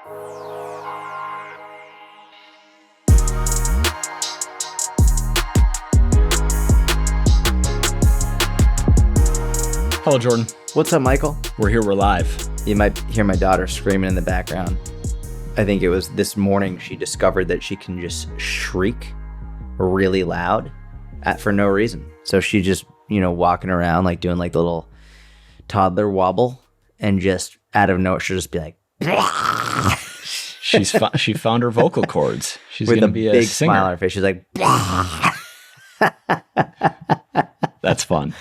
Hello, Jordan. What's up, Michael? We're here. We're live. You might hear my daughter screaming in the background. I think it was this morning she discovered that she can just shriek really loud for no reason. So she just, walking around like doing like the little toddler wobble, and just out of nowhere she'll just be like, She found her vocal cords. She's with gonna be a big singer. smile on her face. She's like, That's fun.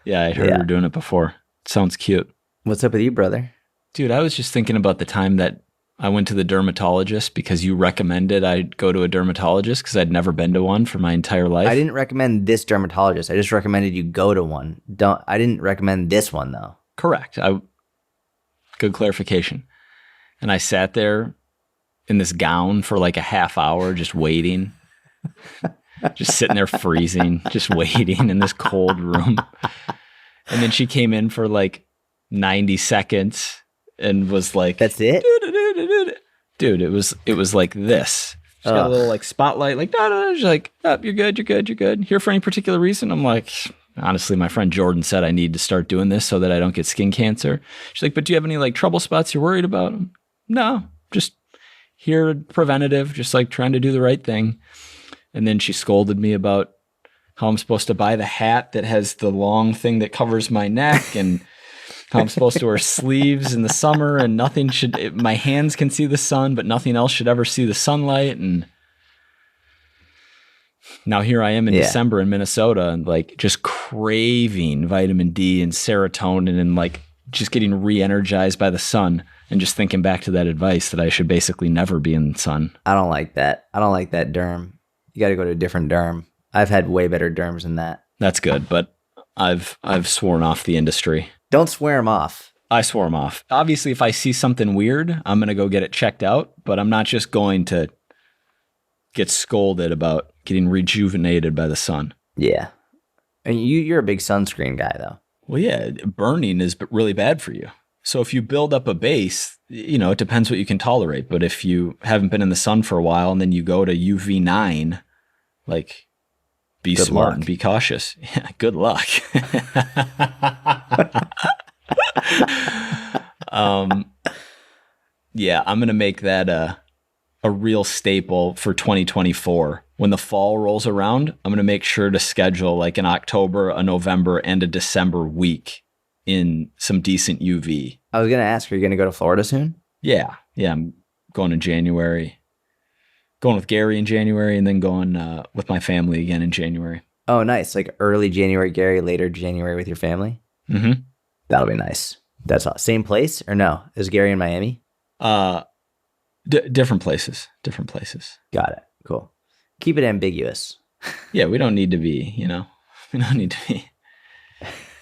Yeah, I heard her doing it before. Sounds cute. "What's up with you, brother?" Dude, I was just thinking about the time that I went to the dermatologist because you recommended I go to a dermatologist because I'd never been to one for my entire life. I didn't recommend this dermatologist. I just recommended you go to one. I didn't recommend this one though. Correct. Good clarification. And I sat there in this gown for like a half hour just waiting. Just sitting there freezing, just waiting in this cold room. And then she came in for like 90 seconds and was like, "That's it?" Dude, it was like this. She's got a little like spotlight, like, she's like, "Oh, you're good. Here for any particular reason?" I'm like, honestly, my friend Jordan said I need to start doing this so that I don't get skin cancer. She's like, "But do you have any like trouble spots you're worried about?" No, just here preventative, just like trying to do the right thing. And then she scolded me about how I'm supposed to buy the hat that has the long thing that covers my neck, and how I'm supposed to wear sleeves in the summer, and my hands can see the sun, but nothing else should ever see the sunlight. And now here I am in December in Minnesota, and like just craving vitamin D and serotonin, and like just getting re-energized by the sun, and just thinking back to that advice that I should basically never be in the sun. I don't like that. I don't like that derm. You got to go to a different derm. I've had way better derms than that. That's good, but I've sworn off the industry. Don't swear them off. I swore them off. Obviously, if I see something weird, I'm going to go get it checked out, but I'm not just going to get scolded about getting rejuvenated by the sun. Yeah. And you're a big sunscreen guy, though. Well, yeah, burning is really bad for you. So if you build up a base, it depends what you can tolerate. But if you haven't been in the sun for a while and then you go to UV9, like, be good smart luck. and be cautious. Yeah, good luck. Yeah, I'm going to make that a real staple for 2024. When the fall rolls around, I'm going to make sure to schedule like an October, a November, and a December week in some decent UV. I was going to ask, are you going to go to Florida soon? Yeah, I'm going in January. Going with Gary in January, and then going with my family again in January. Oh, nice. Like early January, Gary, later January with your family? Mm-hmm. That'll be nice. That's all. Same place or no? Is Gary in Miami? Different places. Got it. Cool. Keep it ambiguous. Yeah, we don't need to be, we don't need to be.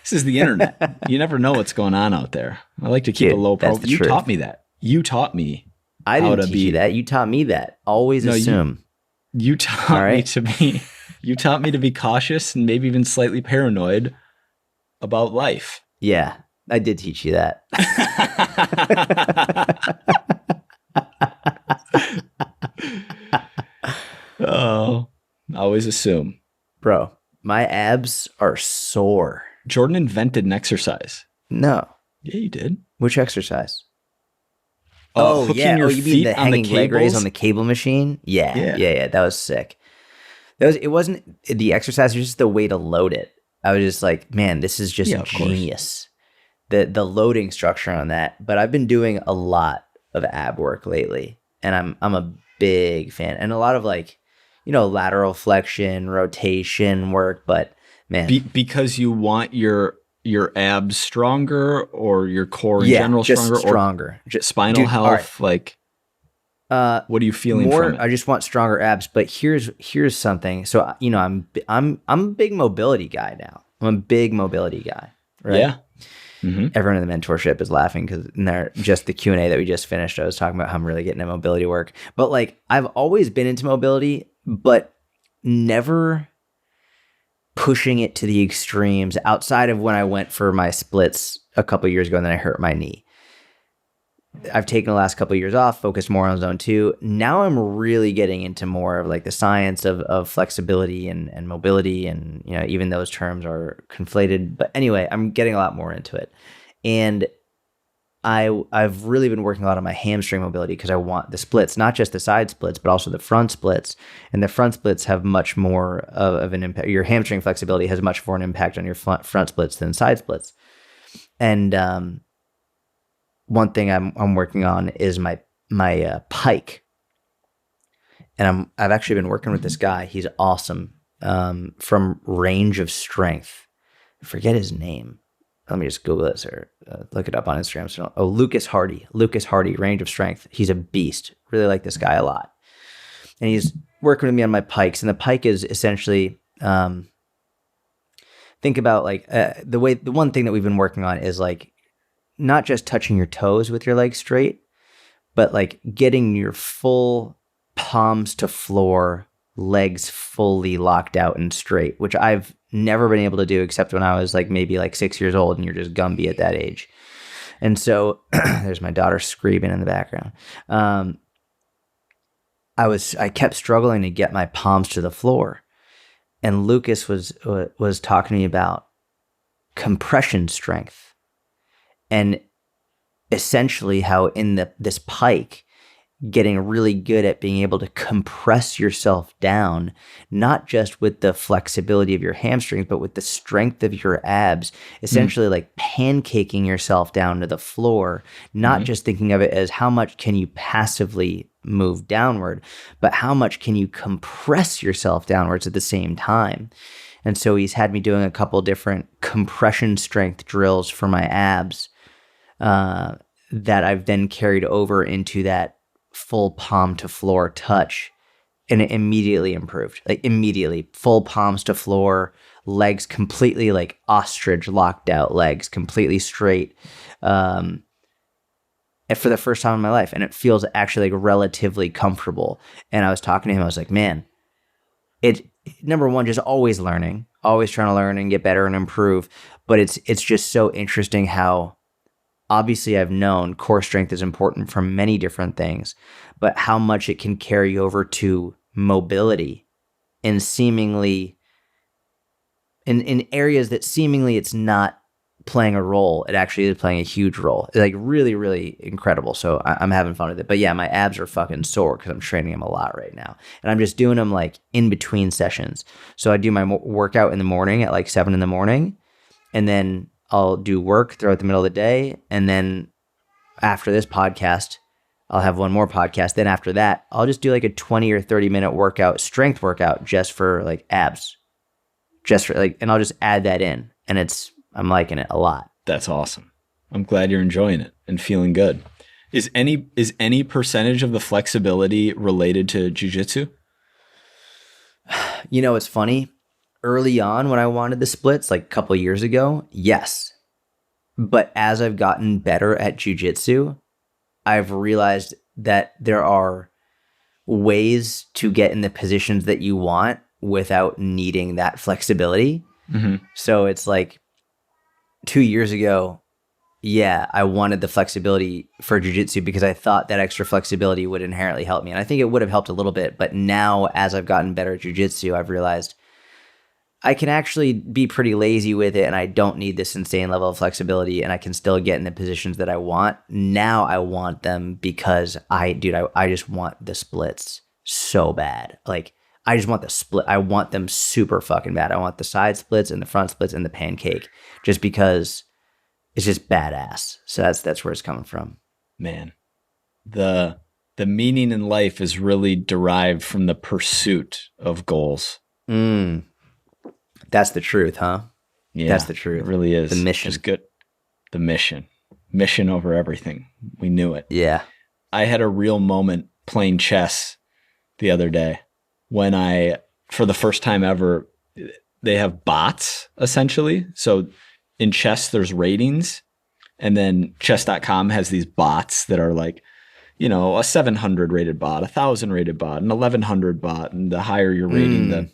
This is the internet. You never know what's going on out there. I like to keep a low profile. You taught me that. You taught me. I didn't teach you that. You taught me that. Always assume. You taught me to be. You taught me to be cautious and maybe even slightly paranoid about life. Yeah, I did teach you that. Oh, always assume. Bro, my abs are sore. Jordan invented an exercise. No. Yeah, you did. Which exercise? Hooking your you mean feet the on the hanging leg raise cables? on the cable machine? Yeah. That was sick. It wasn't the exercise, it was just the way to load it. I was just like, man, this is just genius. The loading structure on that. But I've been doing a lot of ab work lately, and I'm a big fan. And a lot of like, lateral flexion, rotation work, but man. Because you want your abs stronger, or your core in general stronger? Stronger. Or spinal health, right. What are you feeling from it? I just want stronger abs, but here's something. So, I'm a big mobility guy now. I'm a big mobility guy, right? Yeah. Mm-hmm. Everyone in the mentorship is laughing because in just the Q&A that we just finished, I was talking about how I'm really getting into mobility work. But like, I've always been into mobility, but never pushing it to the extremes outside of when I went for my splits a couple years ago and then I hurt my knee. I've taken the last couple of years off, focused more on zone 2. Now I'm really getting into more of like the science of flexibility and mobility, and even those terms are conflated. But anyway, I'm getting a lot more into it, and I've really been working a lot on my hamstring mobility because I want the splits, not just the side splits, but also the front splits. And the front splits have much more of an impact. Your hamstring flexibility has much more an impact on your front splits than side splits. And one thing I'm working on is my pike, and I've actually been working with this guy. He's awesome, from Range of Strength. I forget his name. Let me just Google this or look it up on Instagram. So, Lucas Hardy, Range of Strength. He's a beast. Really like this guy a lot. And he's working with me on my pikes. And the pike is essentially, think about like the one thing that we've been working on is like not just touching your toes with your legs straight, but like getting your full palms to floor, legs fully locked out and straight, which I've never been able to do except when I was like maybe like 6 years old, and you're just Gumby at that age. And so there's my daughter screaming in the background. I kept struggling to get my palms to the floor, and Lucas was talking to me about compression strength, and essentially how in this pike, getting really good at being able to compress yourself down, not just with the flexibility of your hamstrings, but with the strength of your abs, essentially like pancaking yourself down to the floor, not just thinking of it as how much can you passively move downward, but how much can you compress yourself downwards at the same time. And so he's had me doing a couple different compression strength drills for my abs that I've then carried over into that full palm to floor touch, and it immediately improved. Like immediately, full palms to floor, legs completely like ostrich locked out, legs completely straight, and for the first time in my life, and it feels actually like relatively comfortable. And I was talking to him, I was like, man, it number one, just always learning, always trying to learn and get better and improve. But it's just so interesting how, obviously, I've known core strength is important for many different things, but how much it can carry over to mobility in seemingly in areas that seemingly it's not playing a role. It actually is playing a huge role. It's like really, really incredible. So I'm having fun with it. But yeah, my abs are fucking sore because I'm training them a lot right now. And I'm just doing them like in between sessions. So I do my workout in the morning at like 7 a.m, and then I'll do work throughout the middle of the day. And then after this podcast, I'll have one more podcast. Then after that, I'll just do like a 20 or 30-minute workout, strength workout, just for like abs, just for like, and I'll just add that in. And I'm liking it a lot. That's awesome. I'm glad you're enjoying it and feeling good. Is any percentage of the flexibility related to jiu-jitsu? It's funny. Early on when I wanted the splits, like a couple years ago, yes. But as I've gotten better at jiu-jitsu, I've realized that there are ways to get in the positions that you want without needing that flexibility. So it's like 2 years ago, yeah, I wanted the flexibility for jiu-jitsu because I thought that extra flexibility would inherently help me. And I think it would have helped a little bit. But now, as I've gotten better at jiu-jitsu, I've realized I can actually be pretty lazy with it, and I don't need this insane level of flexibility, and I can still get in the positions that I want. Now I want them because I just want the splits so bad. Like, I just want the split. I want them super fucking bad. I want the side splits and the front splits and the pancake, just because it's just badass. So that's where it's coming from. Man, the meaning in life is really derived from the pursuit of goals. That's the truth, huh? Yeah, that's the truth. It really is. The mission. Just good. The mission over everything. We knew it. Yeah. I had a real moment playing chess the other day when for the first time ever, they have bots essentially. So in chess, there's ratings, and then chess.com has these bots that are like, a 700 rated bot, 1,000 rated bot, an 1,100 bot, and the higher your rating,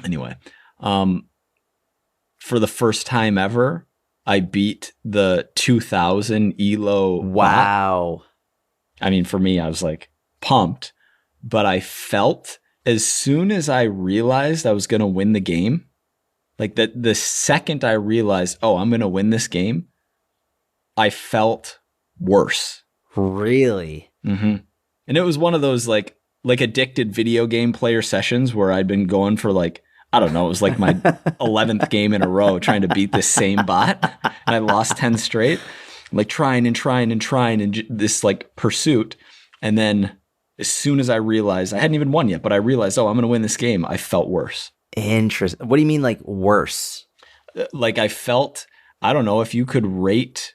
anyway. For the first time ever, I beat the 2000 ELO Wow. bot. I mean, for me, I was like pumped, but I felt as soon as I realized I was going to win the game, like that the second I realized, oh, I'm going to win this game, I felt worse. Really? Mm-hmm. And it was one of those like addicted video game player sessions where I'd been going for like, I don't know, it was like my 11th game in a row trying to beat this same bot. And I lost 10 straight, like trying and this like pursuit. And then as soon as I realized, I hadn't even won yet, but I realized, oh, I'm going to win this game, I felt worse. Interesting. What do you mean like worse? Like I felt, I don't know if you could rate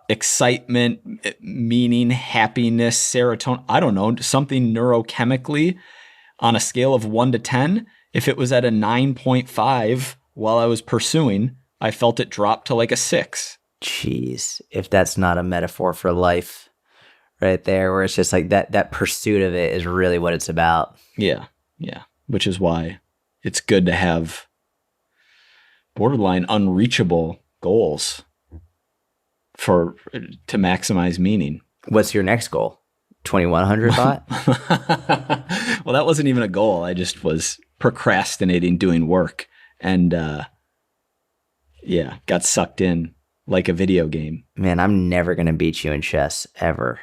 excitement, meaning, happiness, serotonin, I don't know, something neurochemically on a scale of 1 to 10. If it was at a 9.5 while I was pursuing, I felt it drop to like a 6. Jeez, if that's not a metaphor for life right there, where it's just like that pursuit of it is really what it's about. Yeah. Yeah. Which is why it's good to have borderline unreachable goals to maximize meaning. What's your next goal? 2100 bot? Well, that wasn't even a goal. I just was procrastinating doing work and got sucked in like a video game. Man, I'm never going to beat you in chess ever.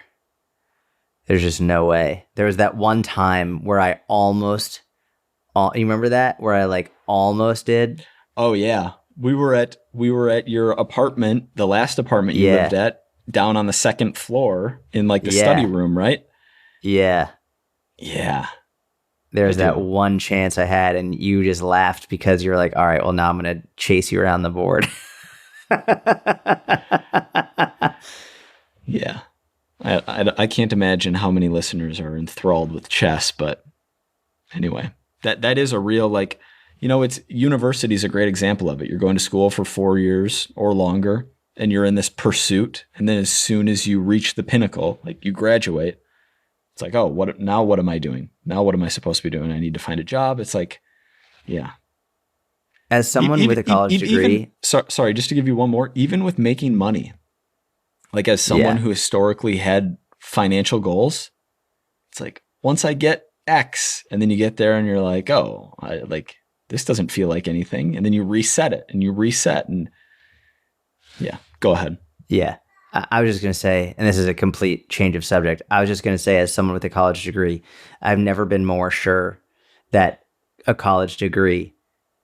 There's just no way. There was that one time where I almost, you remember that? Where I like almost did? Oh yeah. We were at your apartment, the last apartment you lived at, down on the second floor in like the study room, right? Yeah. Yeah. There's that one chance I had, and you just laughed because you're like, all right, well, now I'm going to chase you around the board. Yeah. I can't imagine how many listeners are enthralled with chess, but anyway, that is a real, like, you know, it's university's a great example of it. You're going to school for 4 years or longer, and you're in this pursuit. And then as soon as you reach the pinnacle, like you graduate, it's like, oh, what am I doing? Now what am I supposed to be doing? I need to find a job. It's like, yeah. As someone with a college degree. Sorry, just to give you one more, even with making money, like as someone who historically had financial goals, it's like, once I get X, and then you get there and you're like, oh, this doesn't feel like anything. And then you reset it and you reset and go ahead. Yeah. I was just going to say, and this is a complete change of subject. I was just going to say, as someone with a college degree, I've never been more sure that a college degree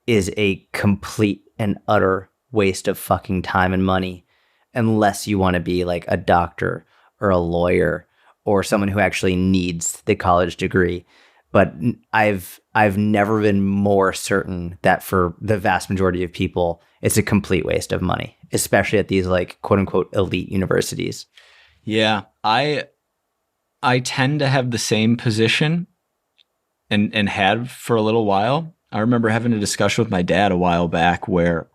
is a complete and utter waste of fucking time and money, unless you want to be like a doctor or a lawyer or someone who actually needs the college degree. But I've never been more certain that for the vast majority of people, it's a complete waste of money, especially at these like quote unquote elite universities. Yeah, I tend to have the same position and had for a little while. I remember having a discussion with my dad a while back where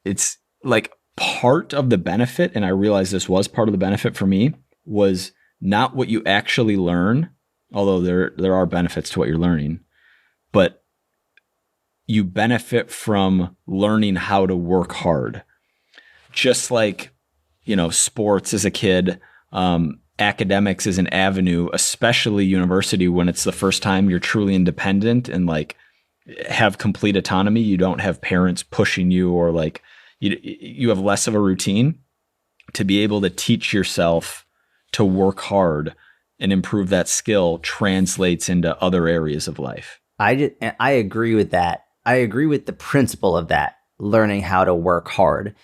it's like part of the benefit, and I realized this was part of the benefit for me, was not what you actually learn, although there are benefits to what you're learning, but you benefit from learning how to work hard. Just like, you know, sports as a kid, academics as an avenue, especially university when it's the first time you're truly independent and like have complete autonomy. You don't have parents pushing you, or like you have less of a routine. To be able to teach yourself to work hard and improve that skill translates into other areas of life. I agree with that. I agree with the principle of that, learning how to work hard.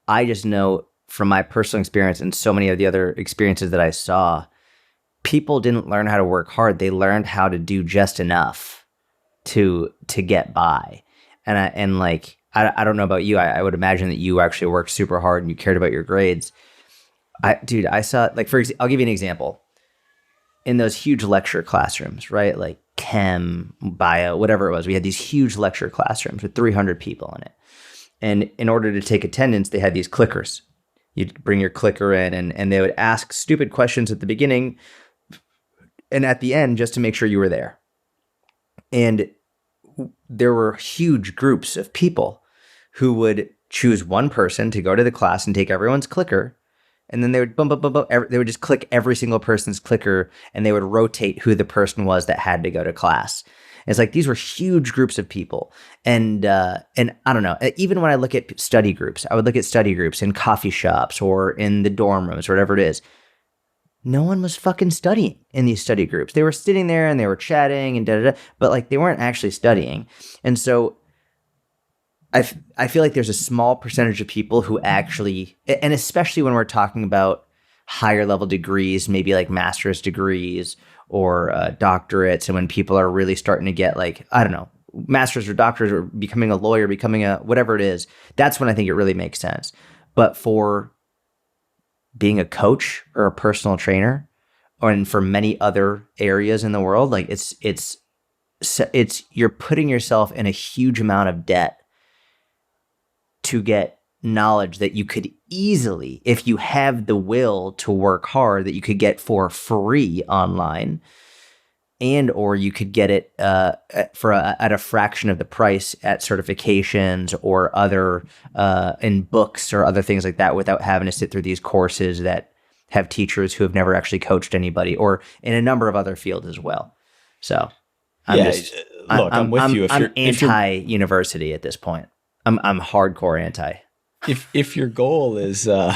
I just know from my personal experience and so many of the other experiences that I saw, people didn't learn how to work hard. They learned how to do just enough to get by. And I don't know about you. I would imagine that you actually worked super hard and you cared about your grades. I saw, like, I'll give you an example. In those huge lecture classrooms, right? Like chem, bio, whatever it was. We had these huge lecture classrooms with 300 people in it. And in order to take attendance, they had these clickers. You'd bring your clicker in and they would ask stupid questions at the beginning and at the end just to make sure you were there. And there were huge groups of people who would choose one person to go to the class and take everyone's clicker. And then they would they would just click every single person's clicker, and they would rotate who the person was that had to go to class. It's like these were huge groups of people. And I don't know, even when I look at study groups, I would look at study groups in coffee shops or in the dorm rooms or whatever it is. No one was fucking studying in these study groups. They were sitting there and they were chatting and but like they weren't actually studying. And so I feel like there's a small percentage of people who actually, and especially when we're talking about higher level degrees, maybe like master's degrees or doctorates, and when people are really starting to get like, I don't know, masters or doctors or becoming a lawyer, becoming a whatever it is, that's when I think it really makes sense. But for being a coach or a personal trainer, and for many other areas in the world, like it's you're putting yourself in a huge amount of debt to get knowledge that you could easily, if you have the will to work hard, that you could get for free online, and or you could get it at a fraction of the price at certifications or other in books or other things like that, without having to sit through these courses that have teachers who have never actually coached anybody, or in a number of other fields as well. So I'm with you. I'm anti-university at this point. I'm hardcore anti. If your goal is, I'm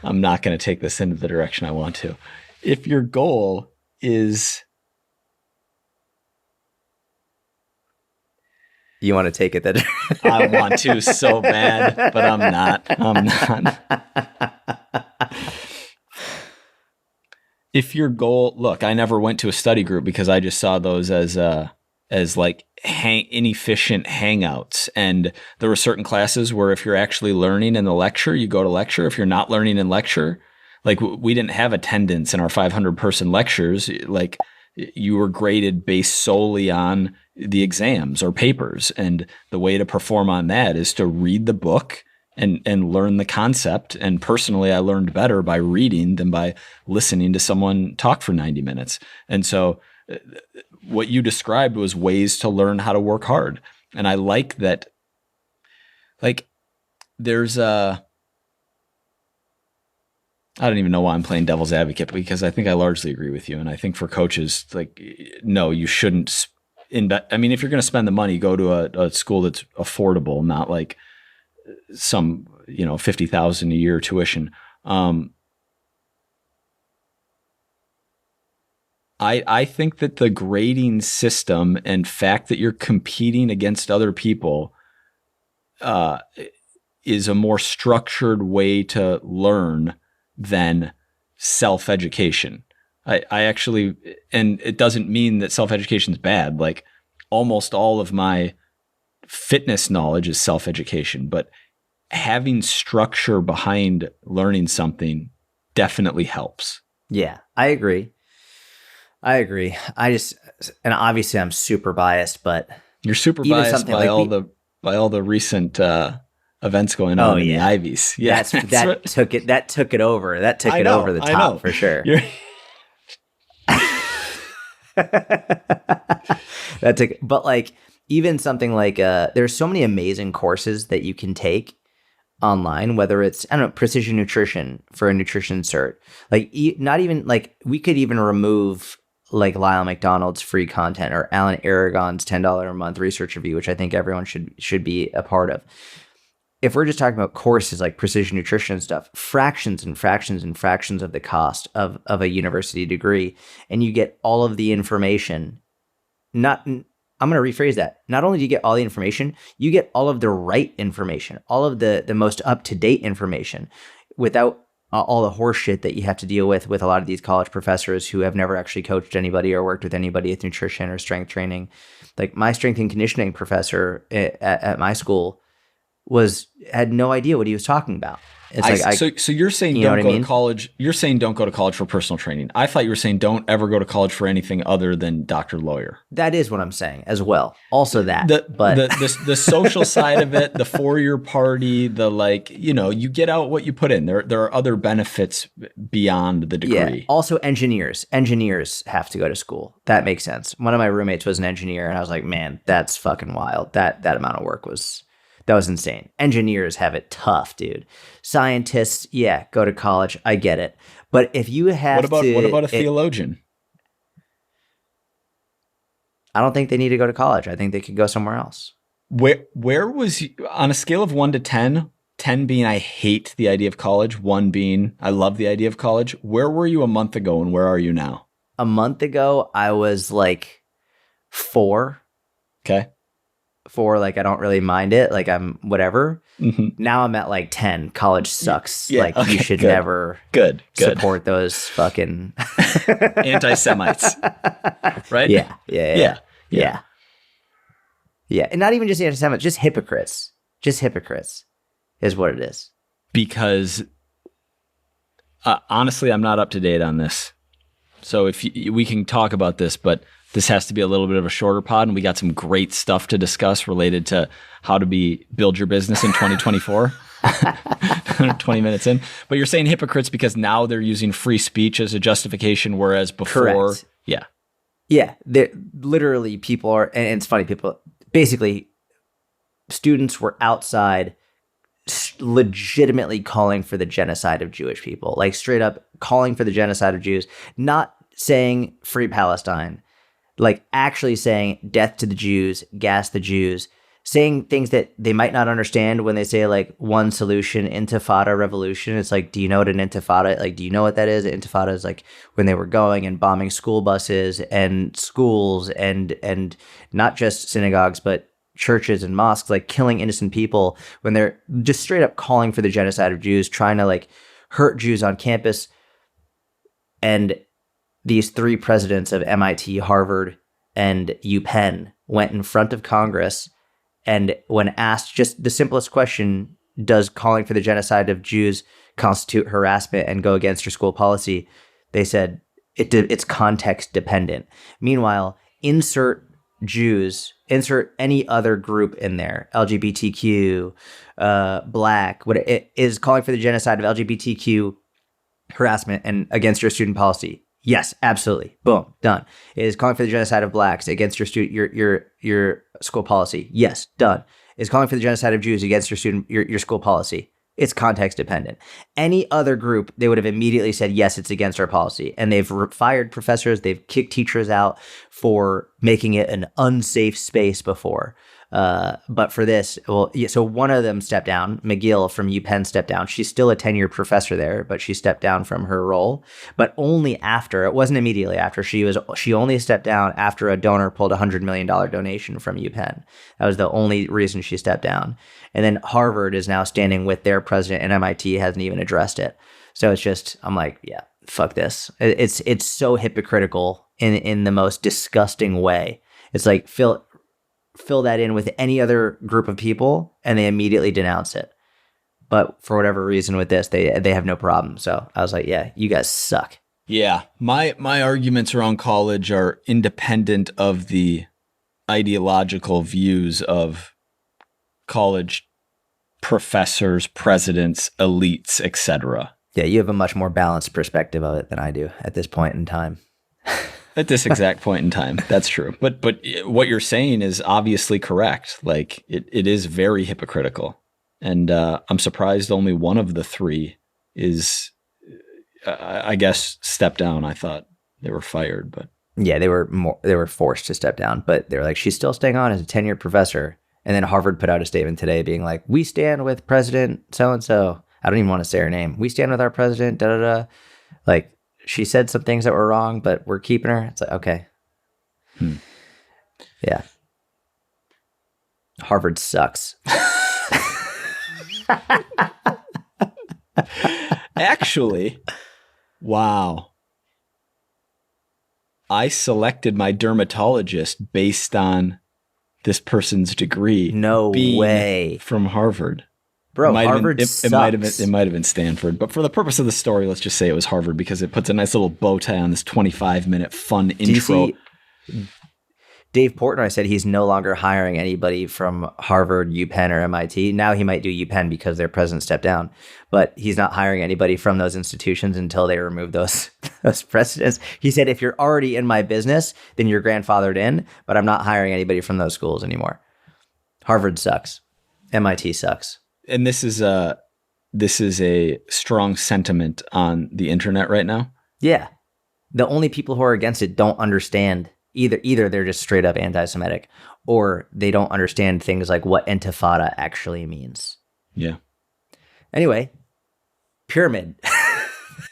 not going to take this into the direction I want to. If your goal is, you want to take it that I want to so bad, but I'm not. If your goal, look, I never went to a study group because I just saw those as like inefficient hangouts. And there were certain classes where if you're actually learning in the lecture, you go to lecture. If you're not learning in lecture, like we didn't have attendance in our 500 person lectures. Like you were graded based solely on the exams or papers. And the way to perform on that is to read the book and learn the concept. And personally, I learned better by reading than by listening to someone talk for 90 minutes. And so what you described was ways to learn how to work hard. And I like that, like there's I don't even know why I'm playing devil's advocate, because I think I largely agree with you. And I think for coaches, like, no, you shouldn't I mean, if you're going to spend the money, go to a school that's affordable, not like some, $50,000 a year tuition. I think that the grading system and fact that you're competing against other people is a more structured way to learn than self-education. I actually, and it doesn't mean that self-education is bad. Like almost all of my fitness knowledge is self-education, but having structure behind learning something definitely helps. Yeah, I agree. And obviously I'm super biased, but you're super biased by all the recent events going on in the Ivies. Yeah, that took it over. That took it over the top for sure. But like even something like there's so many amazing courses that you can take online, whether it's, I don't know, precision nutrition for a nutrition cert. Like not even like we could even remove like Lyle McDonald's free content or Alan Aragon's $10 a month research review, which I think everyone should be a part of. If we're just talking about courses like precision nutrition and stuff, fractions and fractions and fractions of the cost of a university degree, and you get all of the information. I'm going to rephrase that. Not only do you get all the information, you get all of the right information, all of the most up-to-date information, without all the horse shit that you have to deal with a lot of these college professors who have never actually coached anybody or worked with anybody with nutrition or strength training. Like my strength and conditioning professor at my school had no idea what he was talking about. So you're saying don't go to college. You're saying don't go to college for personal training. I thought you were saying don't ever go to college for anything other than doctor, lawyer. That is what I'm saying as well. Also that, the social side of it, the 4-year party, the you get out what you put in. There are other benefits beyond the degree. Yeah. Also engineers have to go to school. That makes sense. One of my roommates was an engineer, and I was like, man, that's fucking wild. That amount of work was. That was insane. Engineers have it tough, dude. Scientists, yeah, go to college. I get it. But if you have what about a theologian? I don't think they need to go to college. I think they could go somewhere else. Where was you, on a scale of 1 to 10, 10 being I hate the idea of college, 1 being I love the idea of college. Where were you a month ago and where are you now? A month ago, I was like 4. Okay. 4, like I don't really mind it. Like I'm whatever. Mm-hmm. Now I'm at like 10. College sucks. Yeah, like you should good. never good support those fucking anti-Semites. Right? Yeah. And not even just anti-Semites, just hypocrites. Just hypocrites is what it is. Because honestly, I'm not up to date on this. So we can talk about this, but this has to be a little bit of a shorter pod, and we got some great stuff to discuss related to how to build your business in 2024. 20 minutes in. But you're saying hypocrites because now they're using free speech as a justification, whereas before, correct. Yeah, literally people are, and it's funny, basically students were outside legitimately calling for the genocide of Jewish people, like straight up calling for the genocide of Jews, not saying free Palestine, like actually saying death to the Jews, gas the Jews, saying things that they might not understand when they say like one solution, intifada, revolution. It's like, do you know what an intifada, like, do you know what that is? Intifada is like when they were going and bombing school buses and schools and not just synagogues, but churches and mosques, like killing innocent people when they're just straight up calling for the genocide of Jews, trying to like hurt Jews on campus. And these 3 presidents of MIT, Harvard, and UPenn went in front of Congress, and when asked just the simplest question, does calling for the genocide of Jews constitute harassment and go against your school policy? They said it's context dependent. Meanwhile, insert Jews, insert any other group in there, LGBTQ, Black, what it is calling for the genocide of LGBTQ harassment and against your student policy. Yes, absolutely. Boom, done. It is calling for the genocide of Blacks against your school policy. Yes, done. It is calling for the genocide of Jews against your school policy. It's context dependent. Any other group, they would have immediately said, yes, it's against our policy. And they've fired professors. They've kicked teachers out for making it an unsafe space before. But for this, so one of them stepped down. McGill from UPenn stepped down. She's still a tenured professor there, but she stepped down from her role. But only after, it wasn't immediately after, she only stepped down after a donor pulled a $100 million donation from UPenn. That was the only reason she stepped down. And then Harvard is now standing with their president, and MIT hasn't even addressed it. So it's just, I'm like, yeah, fuck this. It's so hypocritical in the most disgusting way. It's like, fill that in with any other group of people and they immediately denounce it. But for whatever reason with this, they have no problem. So I was like, yeah, you guys suck. Yeah. My arguments around college are independent of the ideological views of college professors, presidents, elites, etc. Yeah, you have a much more balanced perspective of it than I do at this point in time. At this exact point in time, that's true. But what you're saying is obviously correct. Like it is very hypocritical, and I'm surprised only one of the 3 is, I guess, stepped down. I thought they were fired, but yeah, they were forced to step down. But they were like, she's still staying on as a tenured professor. And then Harvard put out a statement today, being like, "We stand with President so and so." I don't even want to say her name. "We stand with our president." Da da da. Like, she said some things that were wrong, but we're keeping her. It's like, okay. Yeah. Harvard sucks. Actually, wow. I selected my dermatologist based on this person's degree. No way. From Harvard. Bro, Harvard sucks. It might have been Stanford, but for the purpose of the story, let's just say it was Harvard because it puts a nice little bow tie on this 25-minute fun intro. Dave Portnoy said he's no longer hiring anybody from Harvard, UPenn, or MIT. Now he might do UPenn because their president stepped down, but he's not hiring anybody from those institutions until they remove those presidents. He said, if you're already in my business, then you're grandfathered in, but I'm not hiring anybody from those schools anymore. Harvard sucks. MIT sucks. And this is a strong sentiment on the internet right now. Yeah. The only people who are against it don't understand either they're just straight up anti-Semitic, or they don't understand things like what intifada actually means. Yeah. Anyway, pyramid.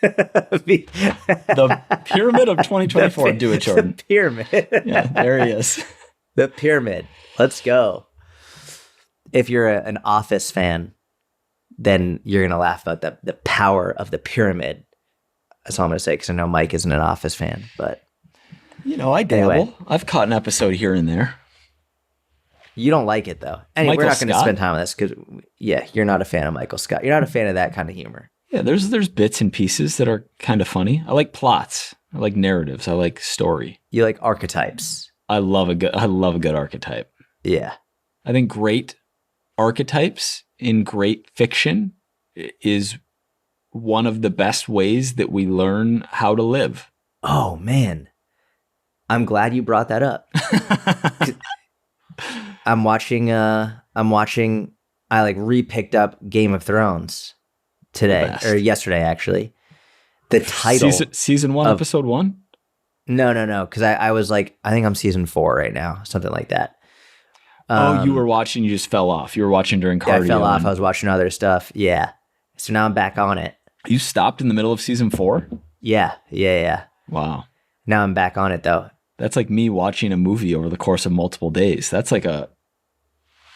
The pyramid of 2024. Do it, Jordan. The pyramid. Yeah, there he is. The pyramid. Let's go. If you're an Office fan, then you're going to laugh about the power of the pyramid. That's all I'm going to say, because I know Mike isn't an Office fan, but... I dabble. Anyway. I've caught an episode here and there. You don't like it, though. Anyway, we're not going to spend time on this, because, you're not a fan of Michael Scott. You're not a fan of that kind of humor. Yeah, there's bits and pieces that are kind of funny. I like plots. I like narratives. I like story. You like archetypes. I love a good archetype. Yeah. I think great archetypes in great fiction is one of the best ways that we learn how to live. Oh, man. I'm glad you brought that up. I'm watching, I re-picked up Game of Thrones today, or yesterday, actually. The title. Season 1, episode 1? No. Because I was like, I think I'm season 4 right now, something like that. You were watching, you just fell off. You were watching during cardio. I fell off. I was watching other stuff. Yeah. So now I'm back on it. You stopped in the middle of season 4? Yeah. Wow. Now I'm back on it, though. That's like me watching a movie over the course of multiple days. That's an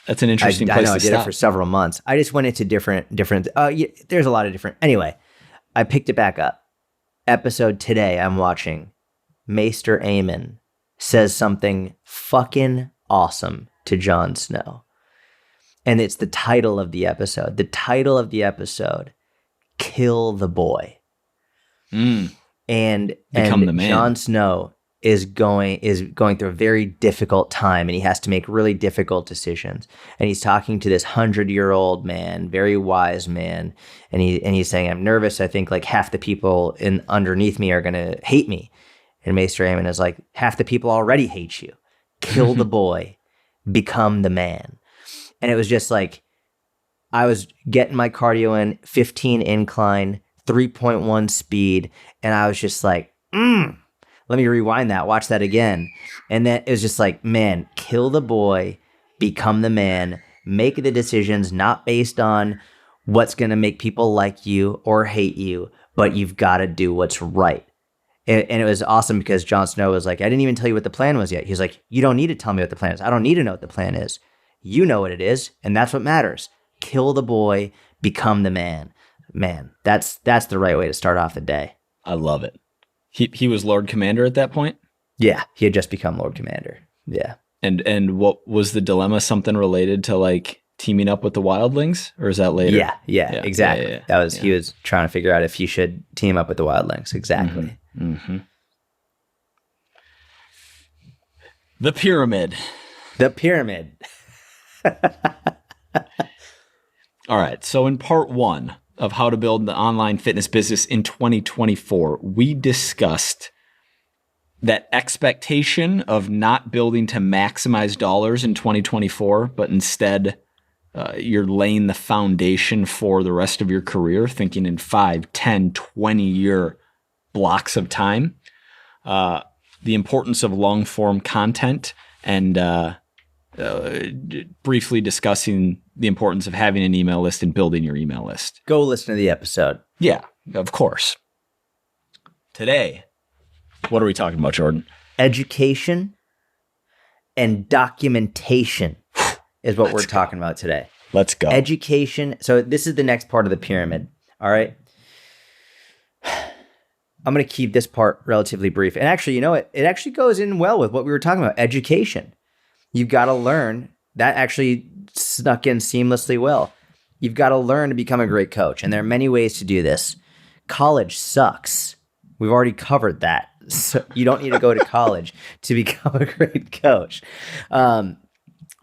interesting place to stop. I know, I did it for several months. I just went into different, there's a lot of different, anyway, I picked it back up. Episode today I'm watching, Maester Aemon says something fucking awesome to Jon Snow. And it's the title of the episode. The title of the episode, Kill the Boy. And Become the man. Jon Snow is going through a very difficult time, and he has to make really difficult decisions. And he's talking to this 100-year-old man, very wise man, and he's saying, "I'm nervous. I think like half the people underneath me are gonna hate me." And Maester Aemon is like, "Half the people already hate you. Kill the boy, become the man." And it was just like, I was getting my cardio in, 15 incline, 3.1 speed, and I was just like, let me rewind that, watch that again. And then it was just like, man, kill the boy, become the man, make the decisions not based on what's going to make people like you or hate you, but you've got to do what's right. And it was awesome because Jon Snow was like, I didn't even tell you what the plan was yet. He's like, you don't need to tell me what the plan is. I don't need to know what the plan is. You know what it is, and that's what matters. Kill the boy, become the man. Man, that's the right way to start off the day. I love it. He was Lord Commander at that point? Yeah, he had just become Lord Commander. Yeah. And what was the dilemma? Something related to like teaming up with the wildlings, or is that later? Yeah, exactly. Yeah. That was he was trying to figure out if he should team up with the wildlings. Exactly. Mm-hmm. The pyramid. All right. So in part 1 of how to build the online fitness business in 2024, we discussed that expectation of not building to maximize dollars in 2024, but instead you're laying the foundation for the rest of your career, thinking in 5, 10, 20-year blocks of time. The importance of long-form content, and briefly discussing the importance of having an email list and building your email list. Go listen to the episode. Yeah, of course. Today, what are we talking about, Jordan? Education and documentation is what we're talking about today. Let's go. Education. So this is the next part of the pyramid. All right. I'm going to keep this part relatively brief. And actually, you know, it actually goes in well with what we were talking about, education. You've got to learn. That actually snuck in seamlessly well. You've got to learn to become a great coach. And there are many ways to do this. College sucks. We've already covered that. So you don't need to go to college to become a great coach. There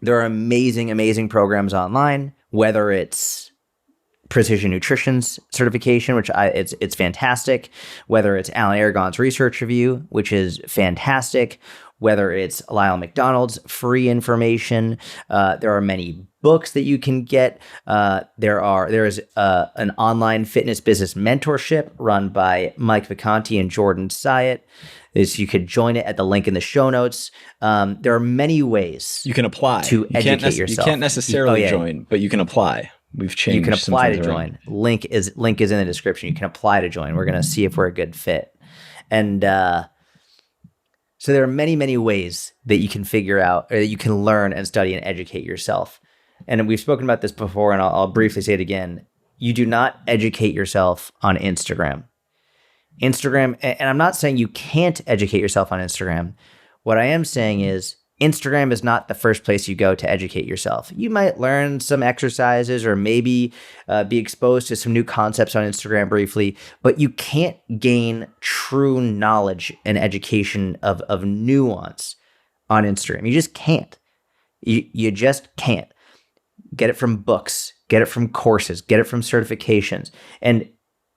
are amazing, amazing programs online, whether it's Precision Nutrition's certification, which it's fantastic, whether it's Alan Aragon's research review, which is fantastic, whether it's Lyle McDonald's free information. There are many books that you can get. There is an online fitness business mentorship run by Mike Vacanti and Jordan Syatt. You could join it at the link in the show notes. There are many ways you can apply to educate yourself. You can't necessarily join, but you can apply. We've changed. You can apply to around. join. Link is in the description. You can apply to join. We're going to see if we're a good fit. And so there are many, many ways that you can figure out, or that you can learn and study and educate yourself. And we've spoken about this before, and I'll briefly say it again. You do not educate yourself on Instagram. And I'm not saying you can't educate yourself on Instagram. What I am saying is Instagram is not the first place you go to educate yourself. You might learn some exercises or maybe be exposed to some new concepts on Instagram briefly, but you can't gain true knowledge and education of nuance on Instagram. You just can't. You just can't. Get it from books, get it from courses, get it from certifications. And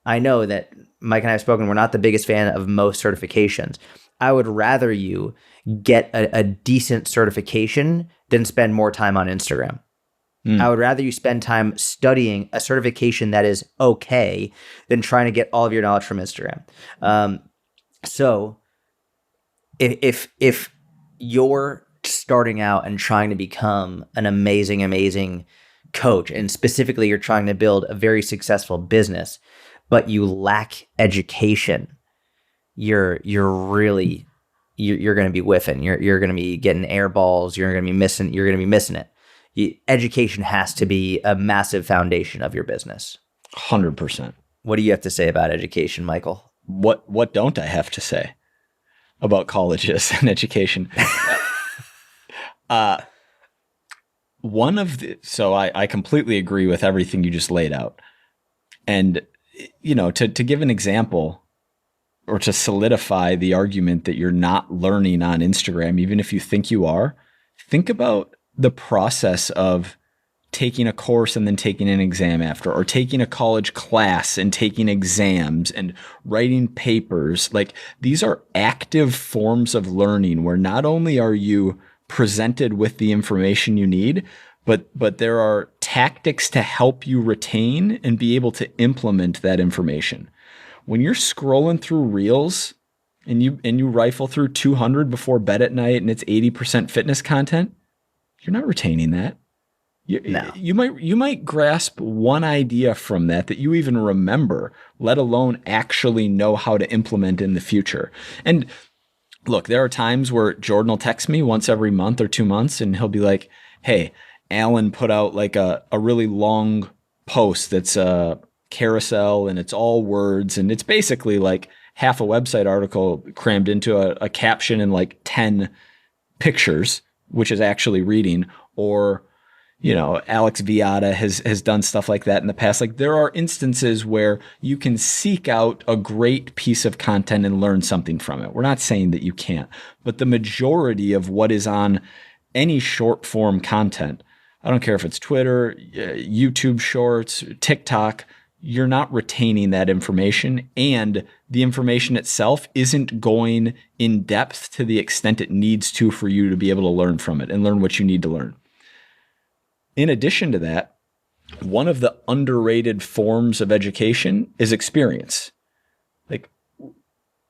I know that Mike and I have spoken, we're not the biggest fan of most certifications. I would rather you get a decent certification than spend more time on Instagram. I would rather you spend time studying a certification that is okay than trying to get all of your knowledge from Instagram. So if you're starting out and trying to become an amazing coach, and specifically you're trying to build a very successful business, but you lack education, you're going to be whiffing. You're going to be getting air balls. You're going to be missing it. Education has to be a massive foundation of your business. 100%. What do you have to say about education, Michael? What don't I have to say about colleges and education? I completely agree with everything you just laid out. And, to give an example or to solidify the argument that you're not learning on Instagram, even if you think you are, think about the process of taking a course and then taking an exam after, or taking a college class and taking exams and writing papers. Like, these are active forms of learning where not only are you presented with the information you need, but there are tactics to help you retain and be able to implement that information. When you're scrolling through Reels and you rifle through 200 before bed at night and it's 80% fitness content, you're not retaining that. No. You might grasp one idea from that you even remember, let alone actually know how to implement in the future. And look, there are times where Jordan will text me once every month or 2 months, and he'll be like, "Hey, Alan put out like a really long post that's a carousel and it's all words, and it's basically like half a website article crammed into a caption and like 10 pictures, which is actually reading." Or, Alex Viada has done stuff like that in the past. Like, there are instances where you can seek out a great piece of content and learn something from it. We're not saying that you can't, but the majority of what is on any short form content, I don't care if it's Twitter, YouTube Shorts, TikTok, you're not retaining that information, and the information itself isn't going in depth to the extent it needs to for you to be able to learn from it and learn what you need to learn. In addition to that, one of the underrated forms of education is experience. Like,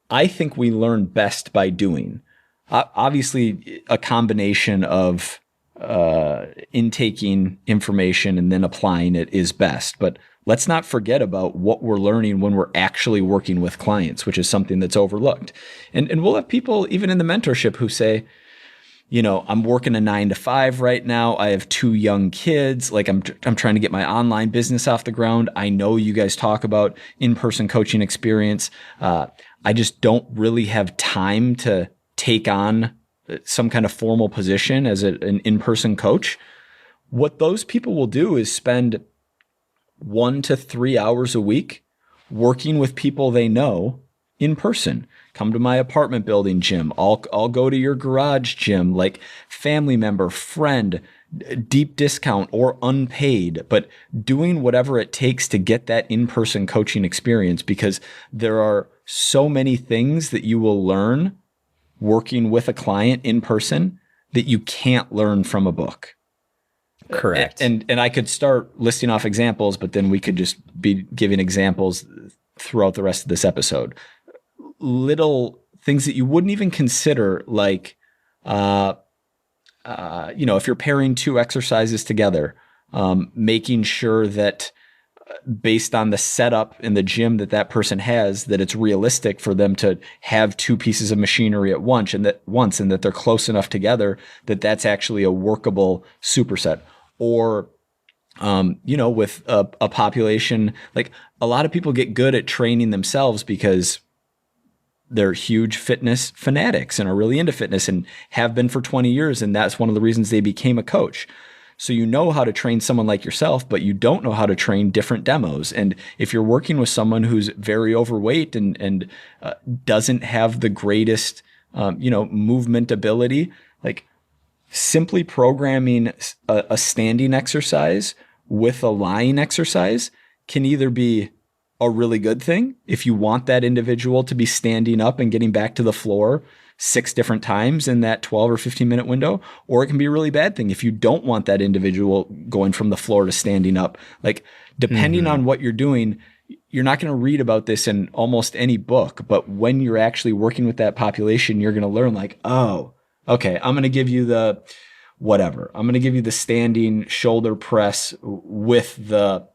I think we learn best by doing. Obviously, a combination of intaking information and then applying it is best. But let's not forget about what we're learning when we're actually working with clients, which is something that's overlooked. And we'll have people even in the mentorship who say, I'm working a 9 to 5 right now. I have 2 young kids. Like, I'm trying to get my online business off the ground. I know you guys talk about in-person coaching experience. I just don't really have time to take on some kind of formal position as an in-person coach. What those people will do is spend 1 to 3 hours a week working with people they know in person. Come to my apartment building gym. I'll go to your garage gym, like family member, friend, deep discount or unpaid, but doing whatever it takes to get that in-person coaching experience, because there are so many things that you will learn working with a client in person that you can't learn from a book. Correct. And I could start listing off examples, but then we could just be giving examples throughout the rest of this episode. Little things that you wouldn't even consider, like, if you're pairing two exercises together, making sure that based on the setup in the gym that person has, that it's realistic for them to have two pieces of machinery at once, and that they're close enough together that that's actually a workable superset. Or, with a population, like a lot of people get good at training themselves because they're huge fitness fanatics and are really into fitness and have been for 20 years. And that's one of the reasons they became a coach. So you know how to train someone like yourself, but you don't know how to train different demos. And if you're working with someone who's very overweight and doesn't have the greatest, movement ability, like simply programming a standing exercise with a lying exercise can either be a really good thing if you want that individual to be standing up and getting back to the floor 6 different times in that 12 or 15 minute window, or it can be a really bad thing if you don't want that individual going from the floor to standing up. Like, depending on what you're doing, you're not going to read about this in almost any book, but when you're actually working with that population, you're going to learn, like, oh, okay, I'm going to give you the whatever. I'm going to give you the standing shoulder press with the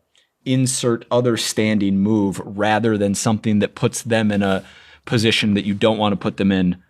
insert other standing move, rather than something that puts them in a position that you don't want to put them in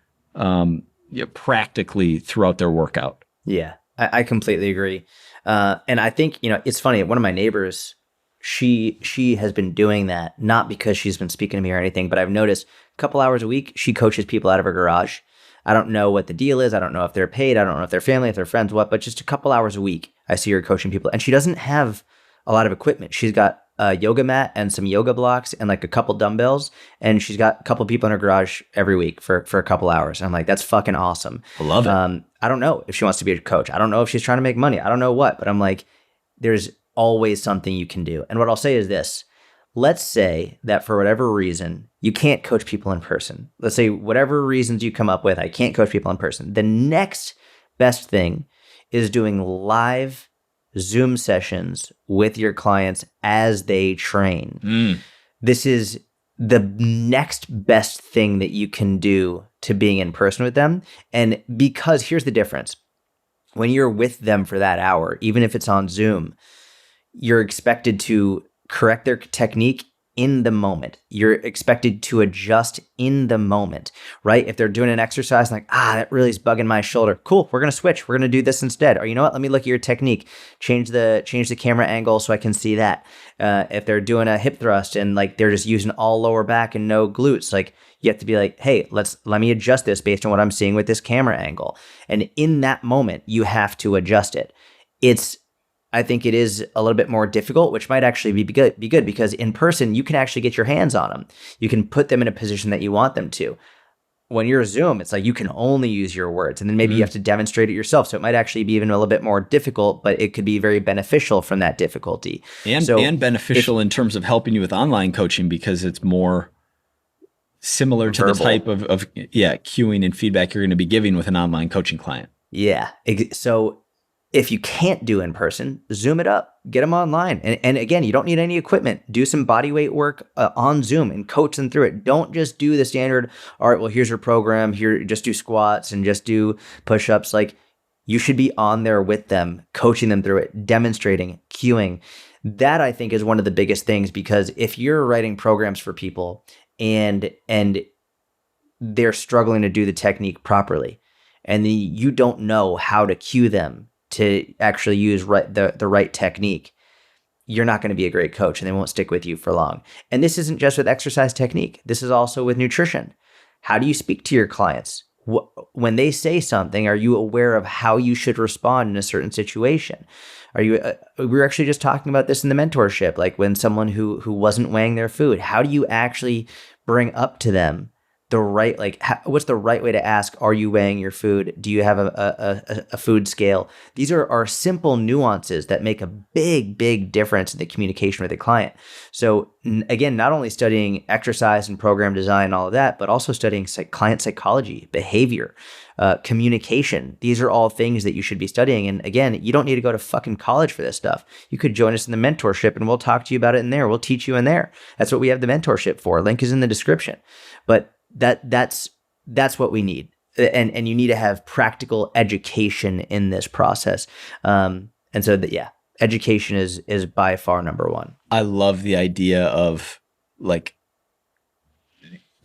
practically throughout their workout. Yeah, I completely agree. And I think, it's funny. One of my neighbors, she has been doing that, not because she's been speaking to me or anything, but I've noticed a couple hours a week, she coaches people out of her garage. I don't know what the deal is. I don't know if they're paid. I don't know if they're family, if they're friends, but just a couple hours a week, I see her coaching people. And she doesn't have a lot of equipment. She's got a yoga mat and some yoga blocks and like a couple dumbbells. And she's got a couple people in her garage every week for a couple hours. And I'm like, that's fucking awesome. I love it. I don't know if she wants to be a coach. I don't know if she's trying to make money. I don't know what, but I'm like, there's always something you can do. And what I'll say is this. Let's say that for whatever reason, you can't coach people in person. Let's say whatever reasons you come up with, I can't coach people in person. The next best thing is doing live Zoom sessions with your clients as they train. This is the next best thing that you can do to being in person with them. And because here's the difference. When you're with them for that hour, even if it's on Zoom, you're expected to correct their technique in the moment. You're expected to adjust in the moment, right? If they're doing an exercise like, that really is bugging my shoulder. Cool, we're going to switch. We're going to do this instead. Or you know what? Let me look at your technique. Change the camera angle so I can see that. If they're doing a hip thrust and like they're just using all lower back and no glutes, like you have to be like, hey, let me adjust this based on what I'm seeing with this camera angle. And in that moment, you have to adjust it. I think it is a little bit more difficult, which might actually be good because in person, you can actually get your hands on them. You can put them in a position that you want them to. When you're Zoom, it's like you can only use your words, and then maybe you have to demonstrate it yourself. So it might actually be even a little bit more difficult, but it could be very beneficial from that difficulty. And beneficial in terms of helping you with online coaching because it's more similar to the type of cueing and feedback you're going to be giving with an online coaching client. Yeah. So if you can't do in person, Zoom it up, get them online. And again, you don't need any equipment. Do some body weight work on Zoom and coach them through it. Don't just do the standard, all right, well, here's your program. Here, just do squats and just do push-ups. Like, you should be on there with them, coaching them through it, demonstrating, cueing. That, I think, is one of the biggest things, because if you're writing programs for people and they're struggling to do the technique properly, and then you don't know how to cue them to actually use the right technique, you're not going to be a great coach and they won't stick with you for long. And this isn't just with exercise technique. This is also with nutrition. How do you speak to your clients? When they say something, are you aware of how you should respond in a certain situation? We were actually just talking about this in the mentorship, like when someone who wasn't weighing their food, how do you actually bring up to them the right, like, what's the right way to ask? Are you weighing your food? Do you have a food scale? These are simple nuances that make a big difference in the communication with the client. So again, not only studying exercise and program design and all of that, but also studying client psychology, behavior, communication. These are all things that you should be studying. And again, you don't need to go to fucking college for this stuff. You could join us in the mentorship and we'll talk to you about it in there. We'll teach you in there. That's what we have the mentorship for. Link is in the description. But that's what we need. And you need to have practical education in this process. And so education is by far number one. I love the idea of like,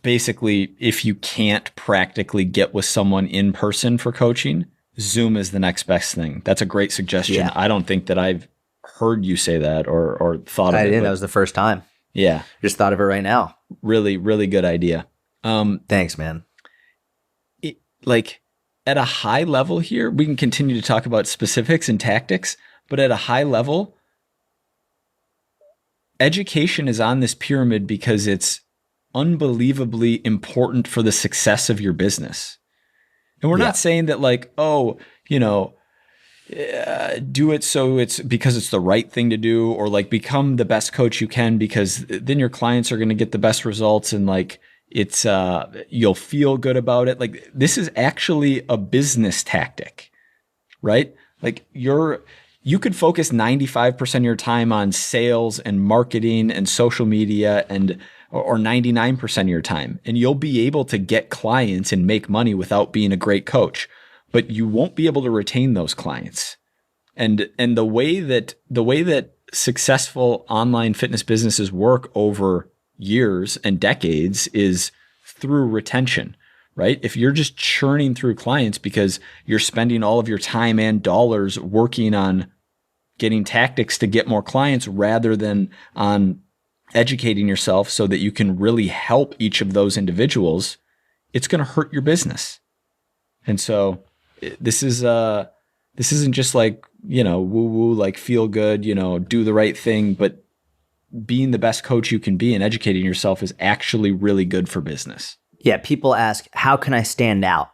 basically, if you can't practically get with someone in person for coaching, Zoom is the next best thing. That's a great suggestion. Yeah. I don't think that I've heard you say that or thought of it. I didn't. That was the first time. Yeah. Just thought of it right now. Really, really good idea. Thanks, man. Like at a high level here, we can continue to talk about specifics and tactics, but at a high level, education is on this pyramid because it's unbelievably important for the success of your business. And we're not saying that like, oh, do it so it's because it's the right thing to do, or like become the best coach you can because then your clients are going to get the best results and like it's you'll feel good about it. Like this is actually a business tactic, right? Like you could focus 95% of your time on sales and marketing and social media or 99% of your time, and you'll be able to get clients and make money without being a great coach, but you won't be able to retain those clients. And the way that successful online fitness businesses work over years and decades is through retention, right? If you're just churning through clients because you're spending all of your time and dollars working on getting tactics to get more clients rather than on educating yourself so that you can really help each of those individuals, it's going to hurt your business. And so this isn't just like, woo-woo, like feel good, do the right thing, but being the best coach you can be and educating yourself is actually really good for business. Yeah. People ask, how can I stand out?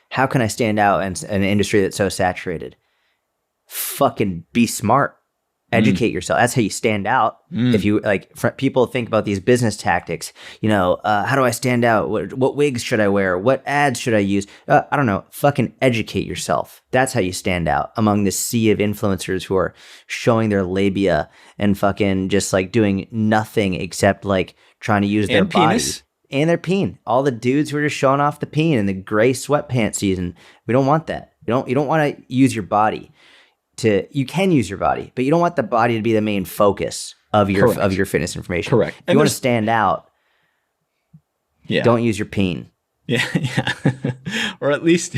How can I stand out in an industry that's so saturated? Fucking be smart. Educate yourself. That's how you stand out. If you people think about these business tactics, how do I stand out? What wigs should I wear? What ads should I use? I don't know. Fucking educate yourself. That's how you stand out among this sea of influencers who are showing their labia and fucking just like doing nothing except like trying to use their body and their peen. All the dudes who are just showing off the peen in the gray sweatpants season. We don't want that. You don't want to use your body. You can use your body, but you don't want the body to be the main focus of your fitness information. Correct. If you want to stand out, don't use your peen. Yeah. Or at least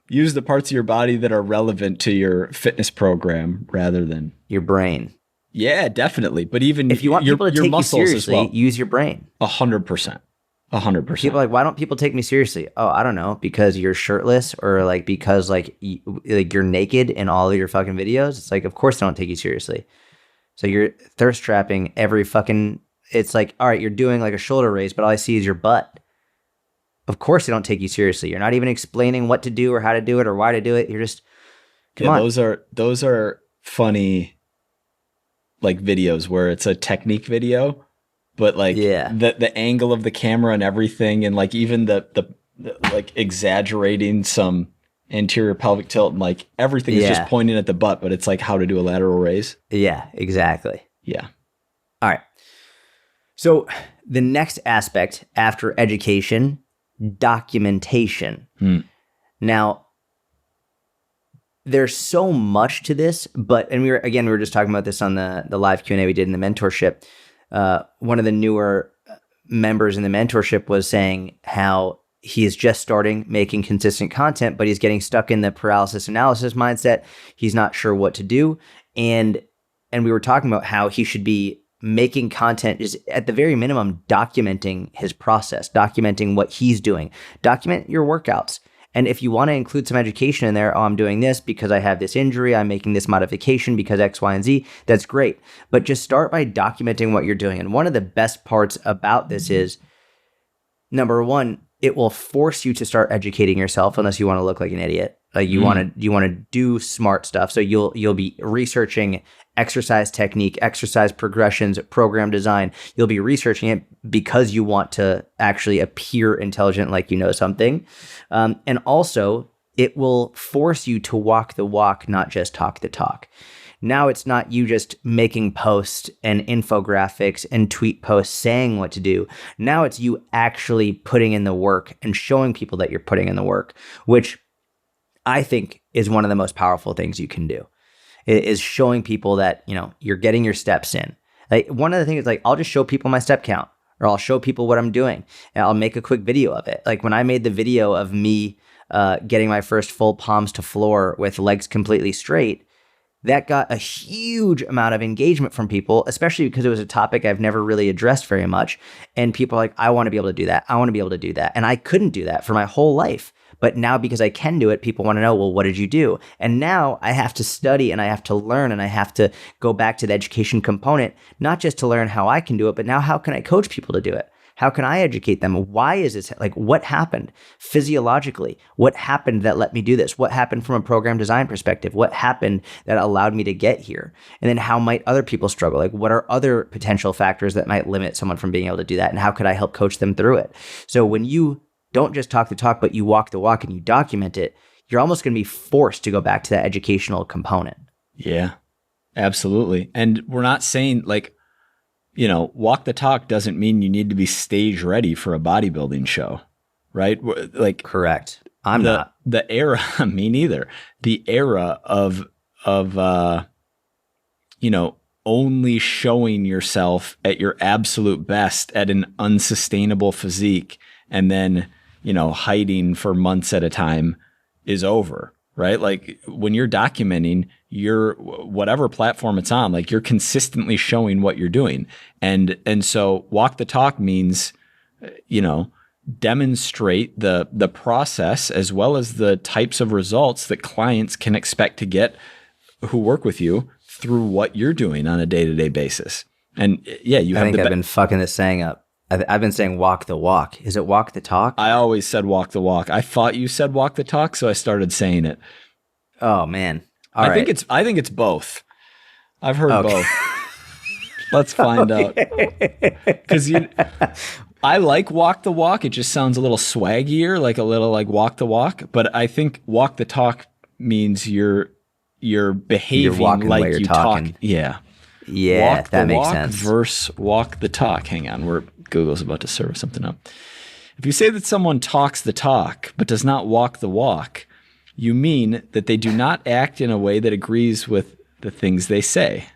use the parts of your body that are relevant to your fitness program rather than your brain. Yeah, definitely. But even if you want people to take you seriously, use your brain. 100%. 100%. People are like, why don't people take me seriously? Oh, I don't know, because you're shirtless or like because like you're naked in all of your fucking videos. It's like, of course they don't take you seriously. So you're thirst trapping every fucking. It's like, all right, you're doing like a shoulder raise, but all I see is your butt. Of course they don't take you seriously. You're not even explaining what to do or how to do it or why to do it. You're just come on. Those are funny like videos where it's a technique video. But like the angle of the camera and everything, and like even the like exaggerating some anterior pelvic tilt and like everything is just pointing at the butt, but it's like how to do a lateral raise. Yeah, exactly. Yeah. All right. So the next aspect after education, documentation. Now, there's so much to this, and we were just talking about this on the live Q&A we did in the mentorship. One of the newer members in the mentorship was saying how he is just starting making consistent content, but he's getting stuck in the paralysis analysis mindset. He's not sure what to do. And we were talking about how he should be making content, is at the very minimum documenting his process, documenting what he's doing, document your workouts. And if you want to include some education in there, I'm doing this because I have this injury, I'm making this modification because X, Y, and Z, that's great. But just start by documenting what you're doing. And one of the best parts about this is number one, it will force you to start educating yourself unless you want to look like an idiot. Like you want to do smart stuff. So you'll be researching exercise technique, exercise progressions, program design. You'll be researching it because you want to actually appear intelligent, like you know something. And also, it will force you to walk the walk, not just talk the talk. Now it's not you just making posts and infographics and tweet posts saying what to do. Now it's you actually putting in the work and showing people that you're putting in the work, which I think is one of the most powerful things you can do, is showing people that, you know, you're getting your steps in. Like one of the things is like, I'll just show people my step count, or I'll show people what I'm doing and I'll make a quick video of it. Like when I made the video of me getting my first full palms to floor with legs completely straight, that got a huge amount of engagement from people, especially because it was a topic I've never really addressed very much. And people are like, I want to be able to do that. I want to be able to do that. And I couldn't do that for my whole life. But now because I can do it, people want to know, well, what did you do? And now I have to study and I have to learn and I have to go back to the education component, not just to learn how I can do it, but now how can I coach people to do it? How can I educate them? Why is this? Like, what happened physiologically? What happened that let me do this? What happened from a program design perspective? What happened that allowed me to get here? And then how might other people struggle? Like, what are other potential factors that might limit someone from being able to do that? And how could I help coach them through it? So when you don't just talk the talk, but you walk the walk and you document it, you're almost going to be forced to go back to that educational component. Yeah, absolutely. And we're not saying like, you know, walk the talk doesn't mean you need to be stage ready for a bodybuilding show, right? Like, correct. I'm not. The era, me neither. The era of you know, only showing yourself at your absolute best at an unsustainable physique and then, you know, hiding for months at a time is over, right? Like when you're documenting your whatever platform it's on, like you're consistently showing what you're doing. And so walk the talk means, you know, demonstrate the process as well as the types of results that clients can expect to get who work with you through what you're doing on a day-to-day basis. And yeah, I think I've been fucking this saying up. I've been saying walk the walk. Is it walk the talk? I always said walk the walk. I thought you said walk the talk, so I started saying it. Oh man. I think it's both. I've heard both. Let's find out. Because I like walk the walk. It just sounds a little swaggier, like a little like walk the walk. But I think walk the talk means you're behaving like you talk. Yeah. Yeah, walk that the makes walk sense. Versus walk the talk. Hang on, Google's about to serve something up. If you say that someone talks the talk but does not walk the walk, you mean that they do not act in a way that agrees with the things they say.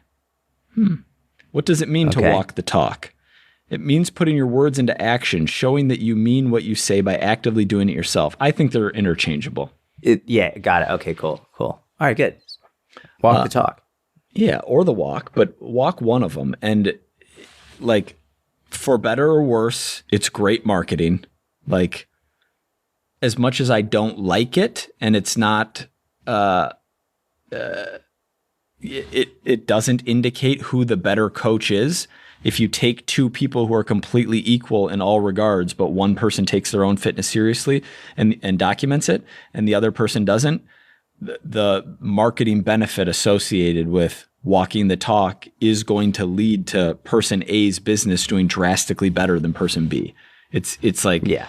What does it mean to walk the talk? It means putting your words into action, showing that you mean what you say by actively doing it yourself. I think they're interchangeable. Yeah, got it. Okay, cool. All right, good. Walk the talk. Yeah, or the walk, but walk one of them. And like, for better or worse, it's great marketing. Like, as much as I don't like it, and it's not, it doesn't indicate who the better coach is. If you take two people who are completely equal in all regards, but one person takes their own fitness seriously and documents it, and the other person doesn't, the marketing benefit associated with walking the talk is going to lead to person A's business doing drastically better than person B. It's like, yeah.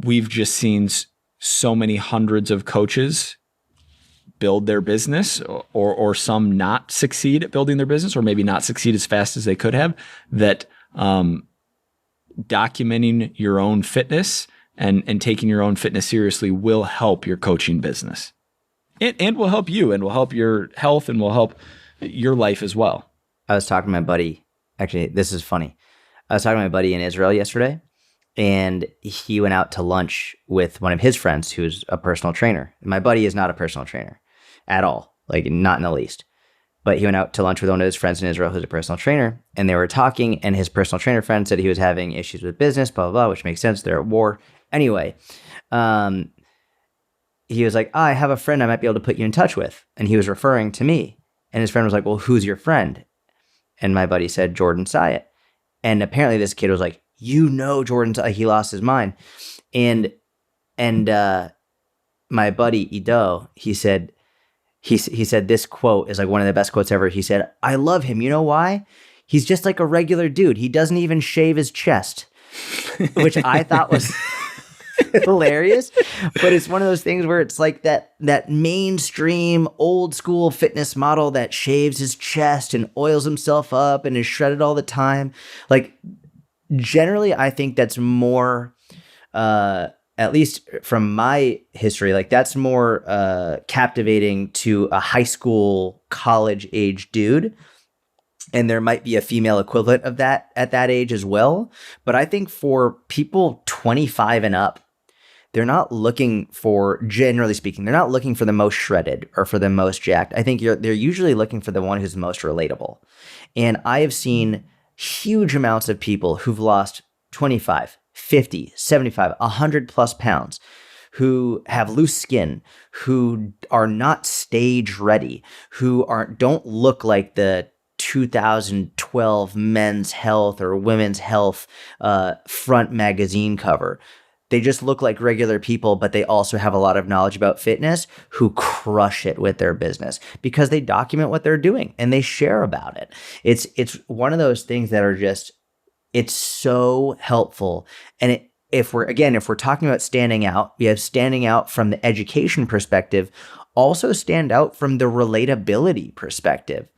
We've just seen so many hundreds of coaches build their business or some not succeed at building their business, or maybe not succeed as fast as they could have, that documenting your own fitness and taking your own fitness seriously will help your coaching business. And will help you, and will help your health, and will help your life as well. I was talking to my buddy. Actually, this is funny. I was talking to my buddy in Israel yesterday, and he went out to lunch with one of his friends who's a personal trainer. My buddy is not a personal trainer at all, like not in the least. But he went out to lunch with one of his friends in Israel who's a personal trainer, and they were talking, and his personal trainer friend said he was having issues with business, blah, blah, blah, which makes sense. They're at war. Anyway, he was like, I have a friend I might be able to put you in touch with. And he was referring to me. And his friend was like, well, who's your friend? And my buddy said, Jordan Syatt. And apparently this kid was like, Jordan's he lost his mind. And my buddy Ido, he said this quote is like one of the best quotes ever. He said, "I love him. You know why? He's just like a regular dude. He doesn't even shave his chest," which I thought was hilarious. But it's one of those things where it's like that mainstream old school fitness model that shaves his chest and oils himself up and is shredded all the time. Like generally, I think that's more, at least from my history, like that's more captivating to a high school, college age dude. And there might be a female equivalent of that at that age as well. But I think for people 25 and up, they're not looking for, generally speaking, they're not looking for the most shredded or for the most jacked. I think they're usually looking for the one who's most relatable. And I have seen huge amounts of people who've lost 25, 50, 75, 100 plus pounds, who have loose skin, who are not stage ready, who don't look like the 2012 Men's Health or Women's Health front magazine cover. They just look like regular people, but they also have a lot of knowledge about fitness, who crush it with their business because they document what they're doing and they share about it. It's one of those things that are just, it's so helpful. And if we're talking about standing out, we have standing out from the education perspective, also stand out from the relatability perspective.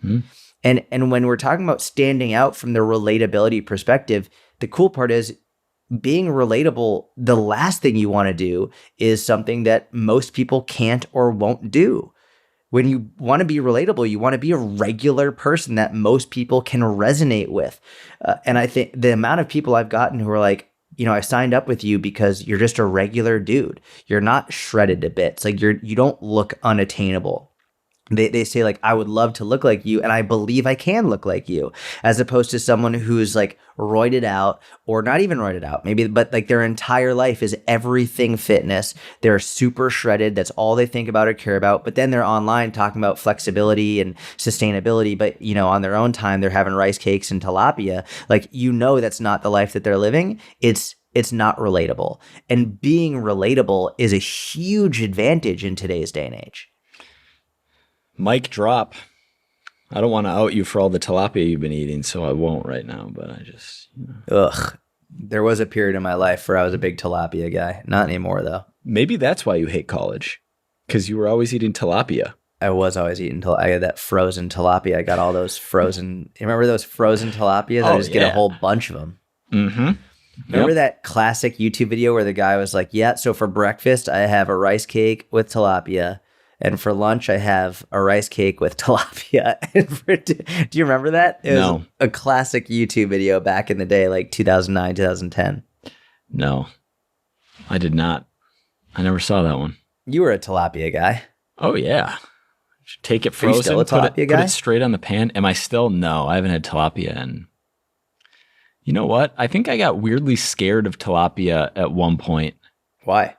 And when we're talking about standing out from the relatability perspective, the cool part is being relatable. The last thing you want to do is something that most people can't or won't do. When you want to be relatable, you want to be a regular person that most people can resonate with. And I think the amount of people I've gotten who are like, I signed up with you because you're just a regular dude. You're not shredded to bits. Like you don't look unattainable. They say like, I would love to look like you, and I believe I can look like you, as opposed to someone who's like roided out, or not even roided out, maybe, but like their entire life is everything fitness. They're super shredded. That's all they think about or care about. But then they're online talking about flexibility and sustainability. But on their own time, they're having rice cakes and tilapia. Like, that's not the life that they're living. It's not relatable. And being relatable is a huge advantage in today's day and age. Mic drop. I don't want to out you for all the tilapia you've been eating, so I won't right now, but I just... Ugh. There was a period in my life where I was a big tilapia guy. Not anymore, though. Maybe that's why you hate college, because you were always eating tilapia. I was always eating tilapia. I had that frozen tilapia. I got all those frozen... You remember those frozen tilapias? I just get a whole bunch of them. Mm-hmm. Remember that classic YouTube video where the guy was like, yeah, so for breakfast, I have a rice cake with tilapia. And for lunch, I have a rice cake with tilapia. Do you remember that? It was a classic YouTube video back in the day, like 2009, 2010. No, I did not. I never saw that one. You were a tilapia guy. Oh, yeah. Take it frozen, still a tilapia guy? Put it straight on the pan. Am I still? No, I haven't had tilapia in... You know what? I think I got weirdly scared of tilapia at one point. Why?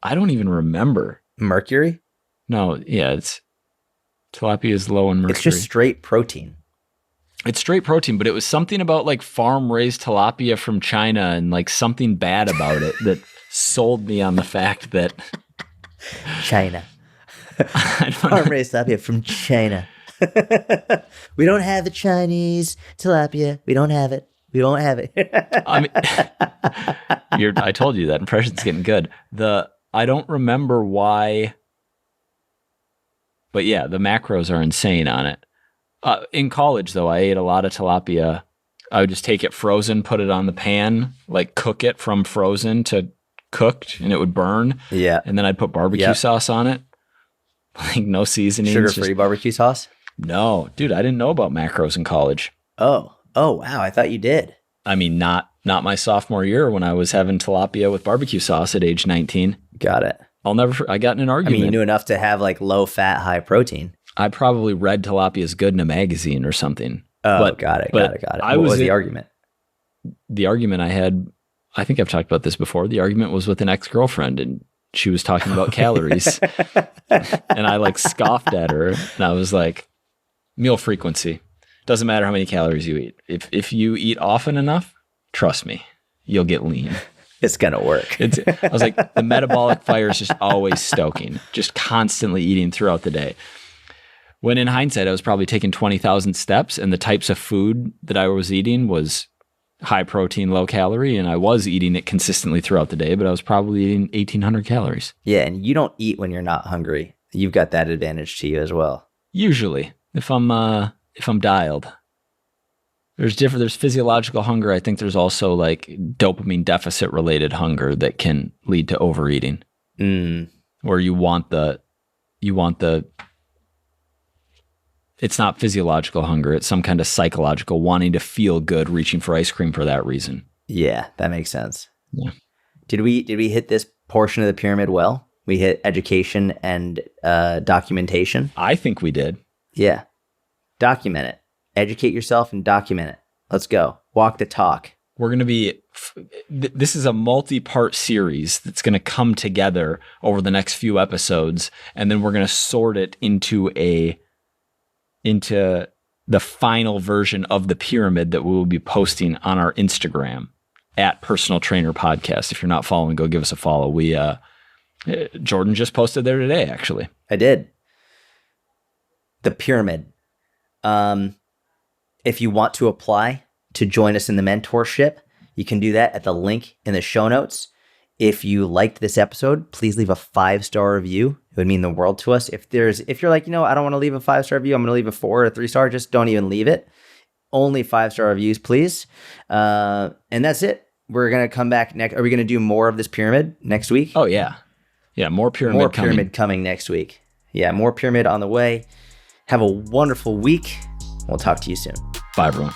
I don't even remember. Mercury? No, yeah, tilapia is low in mercury. It's just straight protein. It's straight protein, but it was something about like farm-raised tilapia from China and like something bad about it that sold me on the fact that... China. Farm-raised tilapia from China. We don't have the Chinese tilapia. We don't have it. We won't have it. I mean, I told you that impression's getting good. I don't remember why... But yeah, the macros are insane on it. In college, though, I ate a lot of tilapia. I would just take it frozen, put it on the pan, like cook it from frozen to cooked, and it would burn. Yeah. And then I'd put barbecue sauce on it. Like no seasoning. Sugar-free barbecue sauce? No. Dude, I didn't know about macros in college. Oh, wow. I thought you did. I mean, not my sophomore year when I was having tilapia with barbecue sauce at age 19. Got it. I got in an argument. I mean, you knew enough to have like low fat, high protein. I probably read tilapia is good in a magazine or something. Oh, got it. What was the argument? The argument I had, I think I've talked about this before. The argument was with an ex-girlfriend, and she was talking about calories. And I like scoffed at her, and I was like, meal frequency. Doesn't matter how many calories you eat. If you eat often enough, trust me, you'll get lean. It's going to work. I was like, the metabolic fire is just always stoking, just constantly eating throughout the day. When in hindsight, I was probably taking 20,000 steps, and the types of food that I was eating was high protein, low calorie, and I was eating it consistently throughout the day, but I was probably eating 1,800 calories. Yeah, and you don't eat when you're not hungry. You've got that advantage to you as well. Usually, if I'm dialed. There's physiological hunger. I think there's also like dopamine deficit related hunger that can lead to overeating. Where you want the it's not physiological hunger. It's some kind of psychological wanting to feel good, reaching for ice cream for that reason. Yeah, that makes sense. Yeah. Did we hit this portion of the pyramid well? We hit education and documentation. I think we did. Yeah. Document it. Educate yourself and document it. Let's go. Walk the talk. We're going to be, this is a multi-part series that's going to come together over the next few episodes. And then we're going to sort it into the final version of the pyramid that we will be posting on our Instagram at Personal Trainer Podcast. If you're not following, go give us a follow. Jordan just posted there today, actually. I did. The pyramid. If you want to apply to join us in the mentorship, you can do that at the link in the show notes. If you liked this episode, please leave a 5-star review. It would mean the world to us. If you're like, I don't want to leave a 5-star review, I'm going to leave a 4 or a 3-star, just don't even leave it. Only 5-star reviews, please. And that's it. We're going to come back next. Are we going to do more of this pyramid next week? Oh, yeah. Yeah, more pyramid coming next week. Yeah, more pyramid on the way. Have a wonderful week. We'll talk to you soon. Bye, everyone.